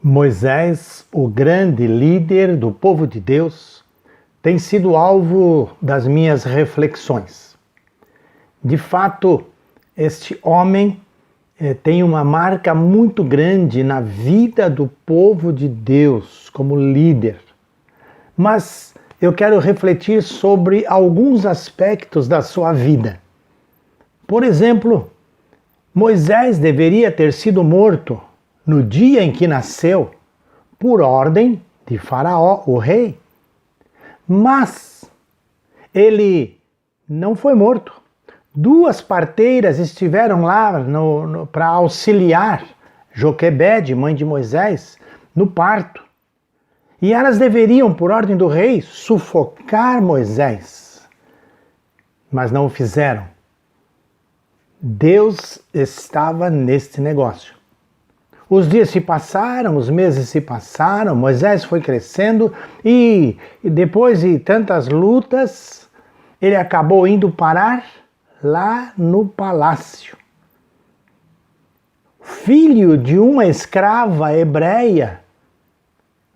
Moisés, o grande líder do povo de Deus, tem sido alvo das minhas reflexões. De fato, este homem tem uma marca muito grande na vida do povo de Deus como líder. Mas eu quero refletir sobre alguns aspectos da sua vida. Por exemplo, Moisés deveria ter sido morto no dia em que nasceu, por ordem de Faraó, o rei. Mas ele não foi morto. Duas parteiras estiveram lá para auxiliar Joquebede, mãe de Moisés, no parto. E elas deveriam, por ordem do rei, sufocar Moisés. Mas não o fizeram. Deus estava neste negócio. Os dias se passaram, os meses se passaram, Moisés foi crescendo e depois de tantas lutas, ele acabou indo parar lá no palácio. Filho de uma escrava hebreia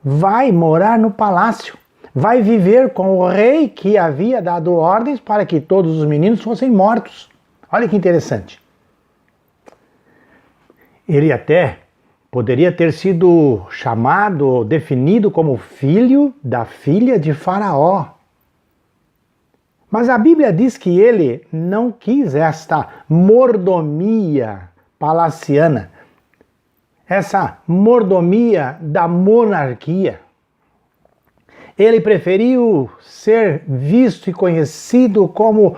vai morar no palácio, vai viver com o rei que havia dado ordens para que todos os meninos fossem mortos. Olha que interessante. Ele até poderia ter sido chamado, definido como filho da filha de Faraó. Mas a Bíblia diz que ele não quis esta mordomia palaciana, essa mordomia da monarquia. Ele preferiu ser visto e conhecido como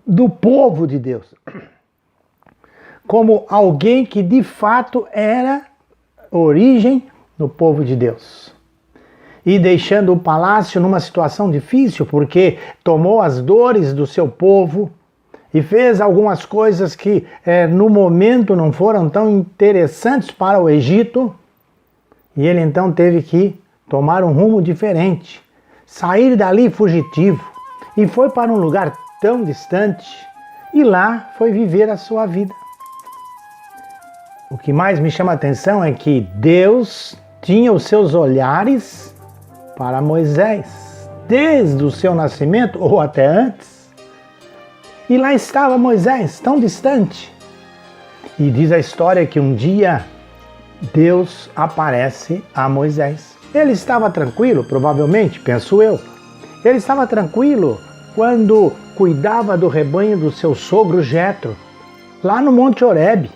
do povo de Deus, como alguém que de fato era origem no povo de Deus. E deixando o palácio numa situação difícil, porque tomou as dores do seu povo e fez algumas coisas que no momento não foram tão interessantes para o Egito, e ele então teve que tomar um rumo diferente, sair dali fugitivo, e foi para um lugar tão distante, e lá foi viver a sua vida. O que mais me chama a atenção é que Deus tinha os seus olhares para Moisés, desde o seu nascimento ou até antes. E lá estava Moisés, tão distante. E diz a história que um dia Deus aparece a Moisés. Ele estava tranquilo, provavelmente, penso eu. Ele estava tranquilo quando cuidava do rebanho do seu sogro Jetro, lá no Monte Horebe.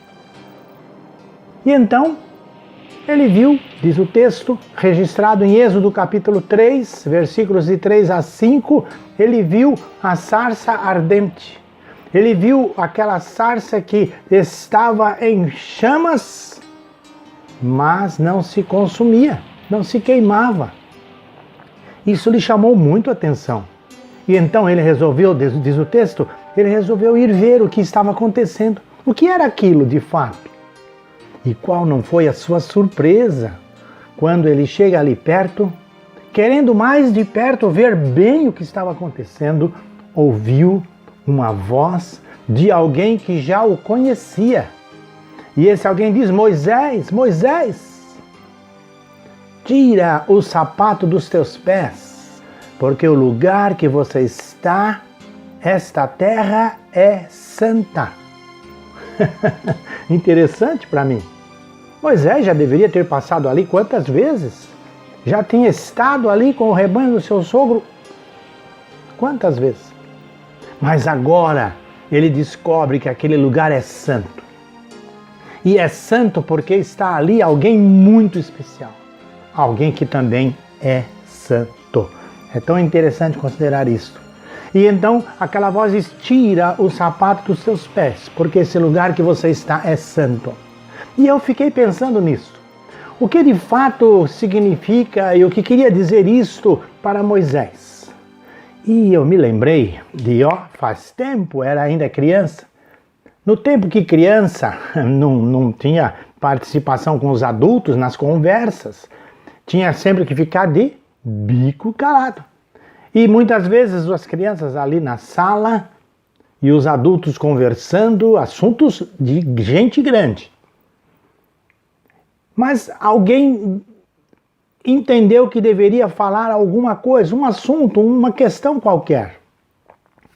E então, ele viu, diz o texto, registrado em Êxodo capítulo 3, versículos de 3 a 5, ele viu a sarça ardente. Ele viu aquela sarça que estava em chamas, mas não se consumia, não se queimava. Isso lhe chamou muito a atenção. E então ele resolveu, diz o texto, ele resolveu ir ver o que estava acontecendo. O que era aquilo de fato? E qual não foi a sua surpresa quando ele chega ali perto, querendo mais de perto ver bem o que estava acontecendo, ouviu uma voz de alguém que já o conhecia. E esse alguém diz: Moisés, Moisés, tira o sapato dos teus pés, porque o lugar que você está, esta terra é santa. Interessante para mim. Moisés já deveria ter passado ali quantas vezes? Já tinha estado ali com o rebanho do seu sogro quantas vezes? Mas agora ele descobre que aquele lugar é santo. E é santo porque está ali alguém muito especial. Alguém que também é santo. É tão interessante considerar isso. E então aquela voz diz: tira o sapato dos seus pés, porque esse lugar que você está é santo. E eu fiquei pensando nisso. O que de fato significa e o que queria dizer isto para Moisés? E eu me lembrei faz tempo, era ainda criança. No tempo que criança não tinha participação com os adultos nas conversas, tinha sempre que ficar de bico calado. E muitas vezes as crianças ali na sala e os adultos conversando assuntos de gente grande. Mas alguém entendeu que deveria falar alguma coisa, um assunto, uma questão qualquer.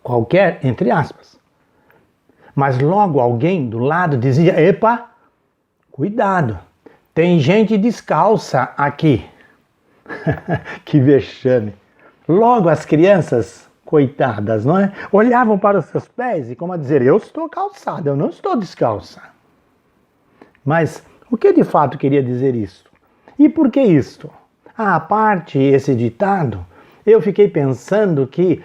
Qualquer, entre aspas. Mas logo alguém do lado dizia: epa, cuidado, tem gente descalça aqui. Que vexame. Logo as crianças, coitadas, não é? Olhavam para os seus pés e como a dizer: eu estou calçada, eu não estou descalça. Mas o que de fato queria dizer isso? E por que isto? À parte esse ditado, eu fiquei pensando que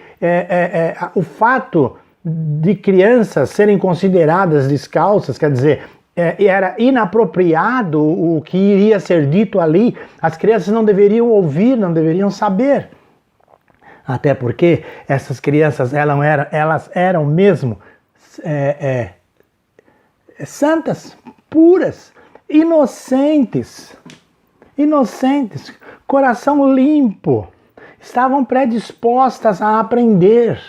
o fato de crianças serem consideradas descalças, quer dizer, era inapropriado o que iria ser dito ali, as crianças não deveriam ouvir, não deveriam saber. Até porque essas crianças, elas eram mesmo santas, puras, inocentes, coração limpo, estavam predispostas a aprender.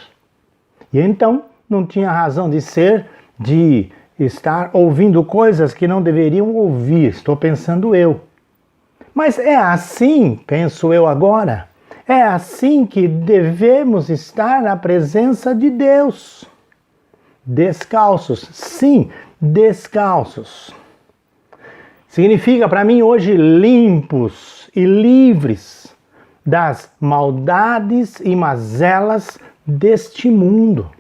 E então não tinha razão de ser, de estar ouvindo coisas que não deveriam ouvir, estou pensando eu. Mas é assim, penso eu agora, é assim que devemos estar na presença de Deus. Descalços, sim, descalços. Significa para mim hoje limpos e livres das maldades e mazelas deste mundo.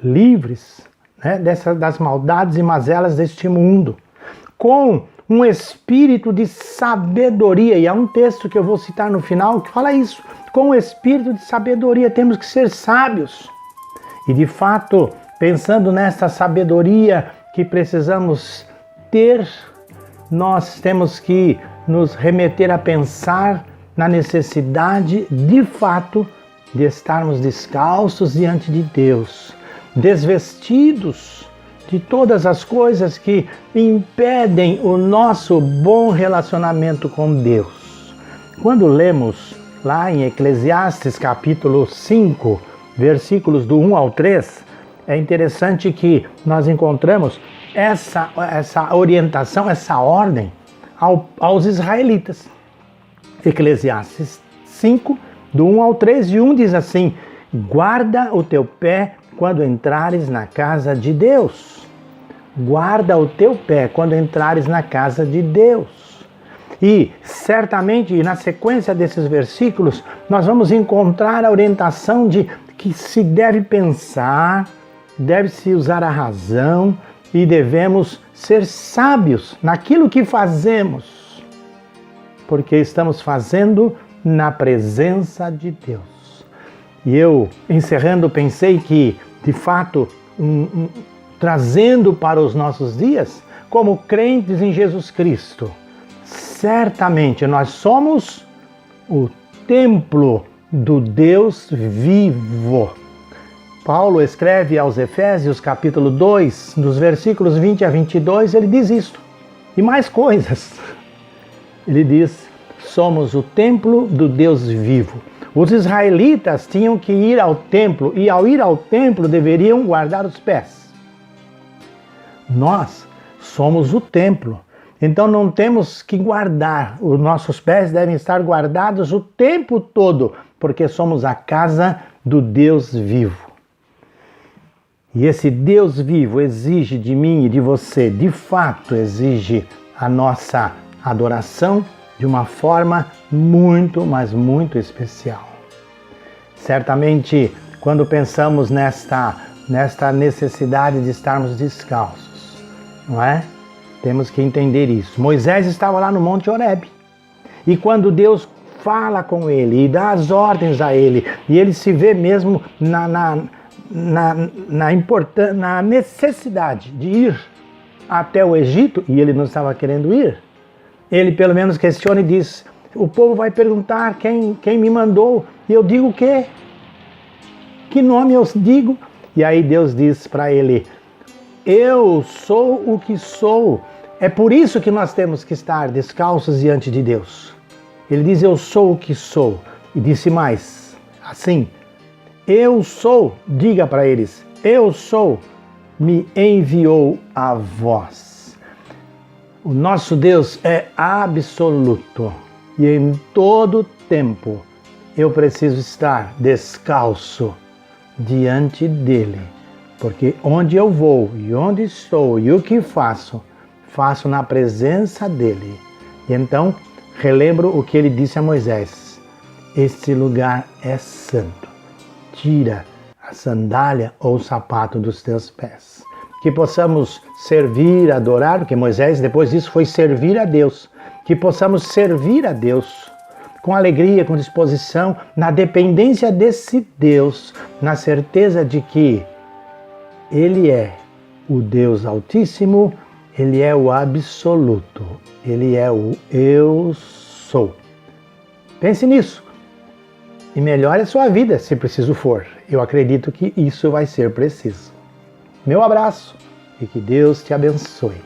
Livres, né, das maldades e mazelas deste mundo. Com um espírito de sabedoria. E há um texto que eu vou citar no final que fala isso. Com um espírito de sabedoria temos que ser sábios. E de fato, pensando nessa sabedoria que precisamos ter, nós temos que nos remeter a pensar na necessidade, de fato, de estarmos descalços diante de Deus, desvestidos de todas as coisas que impedem o nosso bom relacionamento com Deus. Quando lemos lá em Eclesiastes capítulo 5, versículos do 1 ao 3, é interessante que nós encontramos essa orientação, essa ordem aos israelitas. Eclesiastes 5, do 1 ao 3, e 1 diz assim: guarda o teu pé quando entrares na casa de Deus. Guarda o teu pé quando entrares na casa de Deus. E certamente, na sequência desses versículos, nós vamos encontrar a orientação de que se deve pensar, deve-se usar a razão e devemos ser sábios naquilo que fazemos, porque estamos fazendo na presença de Deus. E eu, encerrando, pensei que, de fato, trazendo para os nossos dias, como crentes em Jesus Cristo, certamente nós somos o templo do Deus vivo. Paulo escreve aos Efésios, capítulo 2, dos versículos 20 a 22, ele diz isto. E mais coisas. Ele diz: somos o templo do Deus vivo. Os israelitas tinham que ir ao templo, e ao ir ao templo deveriam guardar os pés. Nós somos o templo, então não temos que guardar. Os nossos pés devem estar guardados o tempo todo, porque somos a casa do Deus vivo. E esse Deus vivo exige de mim e de você, de fato exige a nossa adoração de uma forma muito, mas muito especial. Certamente, quando pensamos nesta necessidade de estarmos descalços, não é? Temos que entender isso. Moisés estava lá no Monte Horebe, e quando Deus fala com ele e dá as ordens a ele, e ele se vê mesmo na necessidade de ir até o Egito, e ele não estava querendo ir, ele pelo menos questiona e diz: o povo vai perguntar quem me mandou, e eu digo o quê? Que nome eu digo? E aí Deus diz para ele: eu sou o que sou. É por isso que nós temos que estar descalços diante de Deus. Ele diz: eu sou o que sou. E disse mais, assim: eu sou, diga para eles, eu sou, me enviou a vós. O nosso Deus é absoluto e em todo tempo eu preciso estar descalço diante dele, porque onde eu vou e onde estou e o que faço, faço na presença dele. E então relembro o que ele disse a Moisés: este lugar é santo, tira a sandália ou o sapato dos teus pés. Que possamos servir, adorar, porque Moisés depois disso foi servir a Deus, que possamos servir a Deus com alegria, com disposição, na dependência desse Deus, na certeza de que Ele é o Deus Altíssimo, Ele é o absoluto, Ele é o eu sou. Pense nisso e melhore a sua vida, se preciso for. Eu acredito que isso vai ser preciso. Meu abraço e que Deus te abençoe.